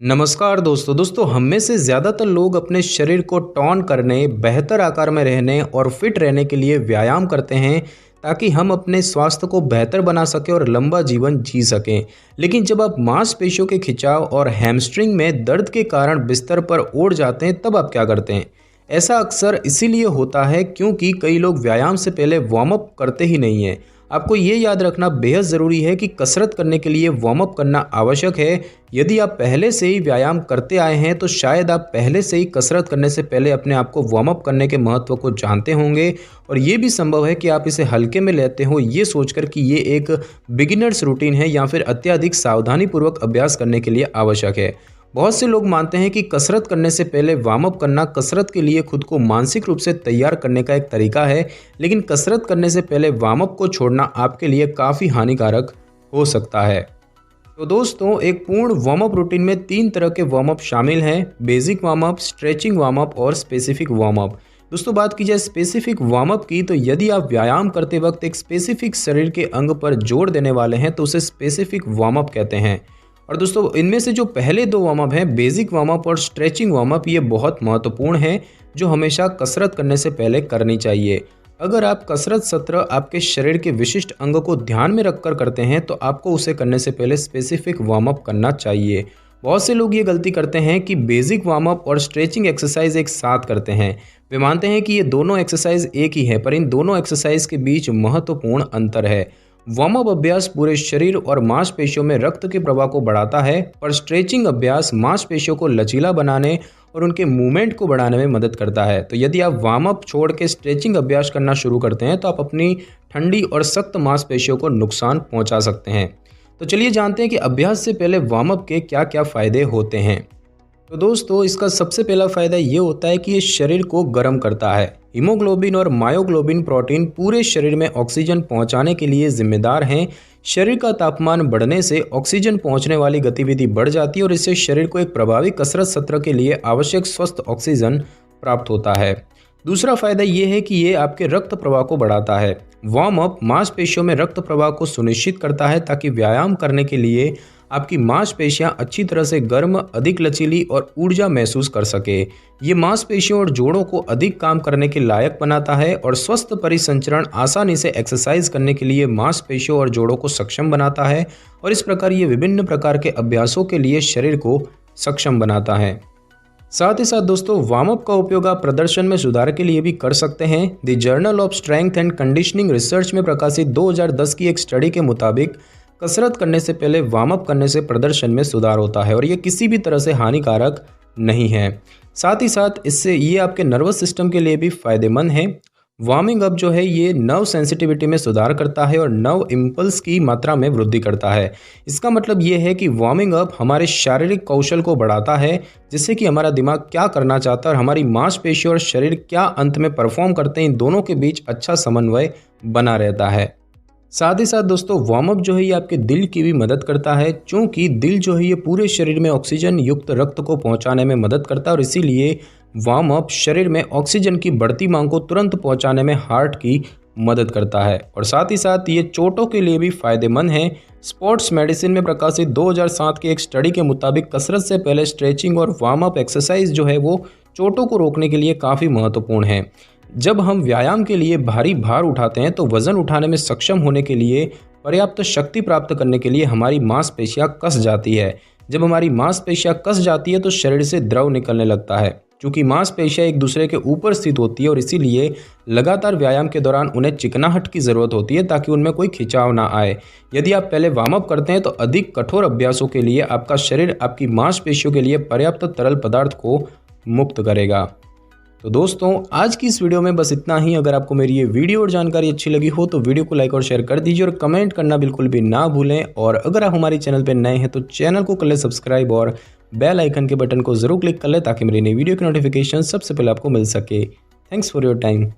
नमस्कार दोस्तों हम में से ज़्यादातर लोग अपने शरीर को टोन करने, बेहतर आकार में रहने और फिट रहने के लिए व्यायाम करते हैं ताकि हम अपने स्वास्थ्य को बेहतर बना सकें और लंबा जीवन जी सकें। लेकिन जब आप मांसपेशियों के खिंचाव और हैमस्ट्रिंग में दर्द के कारण बिस्तर पर ओढ़ जाते हैं तब आप क्या करते हैं? ऐसा अक्सर इसीलिए होता है क्योंकि कई लोग व्यायाम से पहले वार्म अप करते ही नहीं हैं। आपको ये याद रखना बेहद ज़रूरी है कि कसरत करने के लिए वार्म अप करना आवश्यक है। यदि आप पहले से ही व्यायाम करते आए हैं तो शायद आप पहले से ही कसरत करने से पहले अपने आप को वार्म अप करने के महत्व को जानते होंगे और ये भी संभव है कि आप इसे हल्के में लेते हो ये सोचकर कि ये एक बिगिनर्स रूटीन है या फिर अत्यधिक सावधानीपूर्वक अभ्यास करने के लिए आवश्यक है। बहुत से लोग मानते हैं कि कसरत करने से पहले वार्म अप करना कसरत के लिए खुद को मानसिक रूप से तैयार करने का एक तरीका है, लेकिन कसरत करने से पहले वार्म अप को छोड़ना आपके लिए काफ़ी हानिकारक हो सकता है। तो दोस्तों, एक पूर्ण वार्म अप रूटीन में 3 तरह के वार्म अप शामिल हैं: basic warm up, stretching warm up और स्पेसिफिक वार्म अप। दोस्तों, बात की जाए स्पेसिफिक वार्म अप की, तो यदि आप व्यायाम करते वक्त एक स्पेसिफिक शरीर के अंग पर जोर देने वाले हैं तो उसे स्पेसिफिक वार्म अप कहते हैं। और दोस्तों, इनमें से जो पहले 2 वार्म अप हैं, बेसिक वार्म अप और स्ट्रेचिंग वार्म अप, ये बहुत महत्वपूर्ण है जो हमेशा कसरत करने से पहले करनी चाहिए। अगर आप कसरत सत्र आपके शरीर के विशिष्ट अंग को ध्यान में रखकर करते हैं तो आपको उसे करने से पहले स्पेसिफिक वार्म अप करना चाहिए। बहुत से लोग ये गलती करते हैं कि बेसिक वार्म अप और स्ट्रेचिंग एक्सरसाइज एक साथ करते हैं। वे मानते हैं कि ये दोनों एक्सरसाइज एक ही है, पर इन दोनों एक्सरसाइज के बीच महत्वपूर्ण अंतर है। वार्म अप अभ्यास पूरे शरीर और मांसपेशियों में रक्त के प्रवाह को बढ़ाता है, पर स्ट्रेचिंग अभ्यास मांसपेशियों को लचीला बनाने और उनके मूवमेंट को बढ़ाने में मदद करता है। तो यदि आप वार्म अप छोड़ के स्ट्रेचिंग अभ्यास करना शुरू करते हैं तो आप अपनी ठंडी और सख्त मांसपेशियों को नुकसान पहुंचा सकते हैं। तो चलिए जानते हैं कि अभ्यास से पहले वार्म अप के क्या क्या फ़ायदे होते हैं। तो दोस्तों, इसका सबसे पहला फ़ायदा ये होता है कि ये शरीर को गर्म करता है। हीमोग्लोबिन और मायोग्लोबिन प्रोटीन पूरे शरीर में ऑक्सीजन पहुंचाने के लिए जिम्मेदार हैं। शरीर का तापमान बढ़ने से ऑक्सीजन पहुंचने वाली गतिविधि बढ़ जाती है और इससे शरीर को एक प्रभावी कसरत सत्र के लिए आवश्यक स्वस्थ ऑक्सीजन प्राप्त होता है। दूसरा फ़ायदा ये है कि ये आपके रक्त प्रवाह को बढ़ाता है। वार्म अप मांसपेशियों में रक्त प्रवाह को सुनिश्चित करता है ताकि व्यायाम करने के लिए आपकी मांसपेशियां अच्छी तरह से गर्म, अधिक लचीली और ऊर्जा महसूस कर सके। ये मांसपेशियों और जोड़ों को अधिक काम करने के लायक बनाता है और स्वस्थ परिसंचरण आसानी से एक्सरसाइज करने के लिए मांसपेशियों और जोड़ों को सक्षम बनाता है और इस प्रकार ये विभिन्न प्रकार के अभ्यासों के लिए शरीर को सक्षम बनाता है। साथ ही साथ दोस्तों, वार्म अप का उपयोग आप प्रदर्शन में सुधार के लिए भी कर सकते हैं। The journal of strength and conditioning research में प्रकाशित 2010 की एक स्टडी के मुताबिक कसरत करने से पहले वार्म अप करने से प्रदर्शन में सुधार होता है और ये किसी भी तरह से हानिकारक नहीं है। साथ ही साथ इससे ये आपके नर्वस सिस्टम के लिए भी फायदेमंद है। वार्मिंग अप जो है ये नर्व सेंसिटिविटी में सुधार करता है और नर्व इम्पल्स की मात्रा में वृद्धि करता है। इसका मतलब ये है कि वार्मिंग अप हमारे शारीरिक कौशल को बढ़ाता है, जिससे कि हमारा दिमाग क्या करना चाहता है और हमारी मांसपेशियों और शरीर क्या अंत में परफॉर्म करते हैं, इन दोनों के बीच अच्छा समन्वय बना रहता है। साथ ही साथ दोस्तों, वार्म अप जो है ये आपके दिल की भी मदद करता है, क्योंकि दिल जो है ये पूरे शरीर में ऑक्सीजन युक्त रक्त को पहुंचाने में मदद करता है और इसीलिए वार्म अप शरीर में ऑक्सीजन की बढ़ती मांग को तुरंत पहुंचाने में हार्ट की मदद करता है। और साथ ही साथ ये चोटों के लिए भी फायदेमंद है। स्पोर्ट्स मेडिसिन में प्रकाशित 2007 की एक स्टडी के मुताबिक कसरत से पहले स्ट्रेचिंग और वार्म अप एक्सरसाइज जो है वो चोटों को रोकने के लिए काफ़ी महत्वपूर्ण है। जब हम व्यायाम के लिए भारी भार उठाते हैं तो वज़न उठाने में सक्षम होने के लिए पर्याप्त शक्ति प्राप्त करने के लिए हमारी मांसपेशियां कस जाती है। जब हमारी मांसपेशियां कस जाती है तो शरीर से द्रव निकलने लगता है। क्योंकि मांसपेशियां एक दूसरे के ऊपर स्थित होती है और इसीलिए लगातार व्यायाम के दौरान उन्हें चिकनाहट की ज़रूरत होती है ताकि उनमें कोई खिंचाव ना आए। यदि आप पहले वार्म अप करते हैं तो अधिक कठोर अभ्यासों के लिए आपका शरीर आपकी मांसपेशियों के लिए पर्याप्त तरल पदार्थ को मुक्त करेगा। तो दोस्तों, आज की इस वीडियो में बस इतना ही। अगर आपको मेरी ये वीडियो और जानकारी अच्छी लगी हो तो वीडियो को लाइक और शेयर कर दीजिए और कमेंट करना बिल्कुल भी ना भूलें। और अगर आप हमारे चैनल पर नए हैं तो चैनल को कर लें सब्सक्राइब और बेल आइकन के बटन को ज़रूर क्लिक कर लें ताकि मेरी नई वीडियो की नोटिफिकेशन सबसे पहले आपको मिल सके। Thanks for your time.